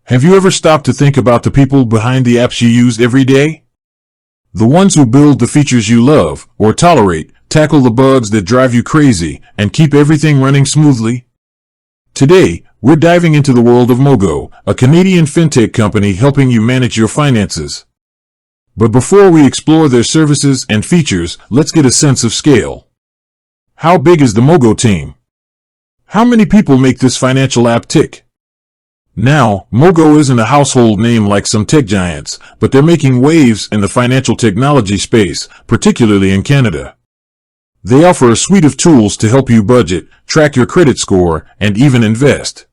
Have you ever stopped to think about the people behind the apps you use every day? The ones who build the features you love or tolerate, tackle the bugs that drive you crazy, and keep everything running smoothly? Today, we're diving into the world of Mogo, a Canadian fintech company helping you manage your finances. But before we explore their services and features, let's get a sense of scale. How big is the Mogo team? How many people make this financial app tick? Now, Mogo isn't a household name like some tech giants, but they're making waves in the financial technology space, particularly in Canada. They offer a suite of tools to help you budget, track your credit score, and even invest.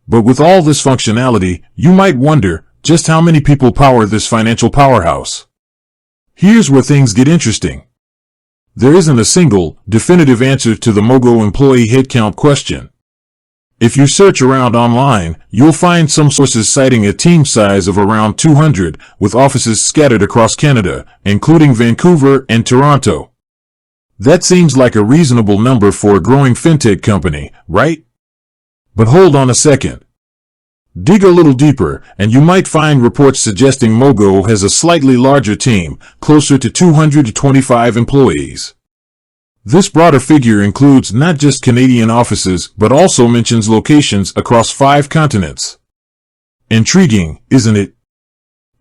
But with all this functionality, you might wonder just how many people power this financial powerhouse. Here's where things get interesting. There isn't a single, definitive answer to the Mogo employee headcount question. If you search around online, you'll find some sources citing a team size of around 200, with offices scattered across Canada, including Vancouver and Toronto. That seems like a reasonable number for a growing fintech company, right? But hold on a second. Dig a little deeper, and you might find reports suggesting Mogo has a slightly larger team, closer to 225 employees. This broader figure includes not just Canadian offices, but also mentions locations across 5 continents. Intriguing, isn't it?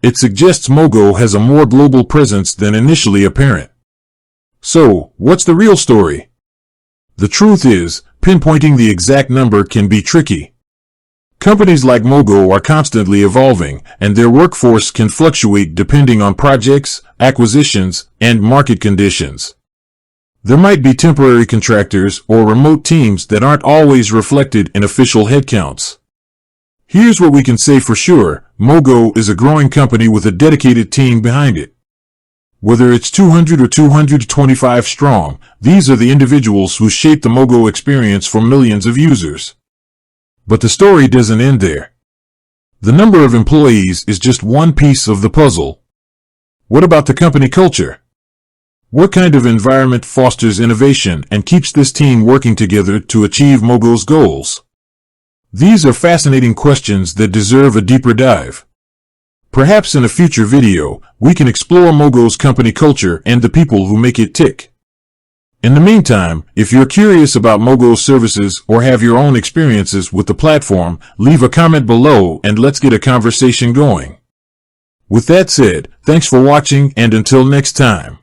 It suggests Mogo has a more global presence than initially apparent. So, what's the real story? The truth is, pinpointing the exact number can be tricky. Companies like Mogo are constantly evolving, and their workforce can fluctuate depending on projects, acquisitions, and market conditions. There might be temporary contractors or remote teams that aren't always reflected in official headcounts. Here's what we can say for sure: Mogo is a growing company with a dedicated team behind it. Whether it's 200 or 225 strong, these are the individuals who shape the Mogo experience for millions of users. But the story doesn't end there. The number of employees is just one piece of the puzzle. What about the company culture? What kind of environment fosters innovation and keeps this team working together to achieve Mogo's goals? These are fascinating questions that deserve a deeper dive. Perhaps in a future video, we can explore Mogo's company culture and the people who make it tick. In the meantime, if you're curious about Mogo's services or have your own experiences with the platform, leave a comment below and let's get a conversation going. With that said, thanks for watching, and until next time.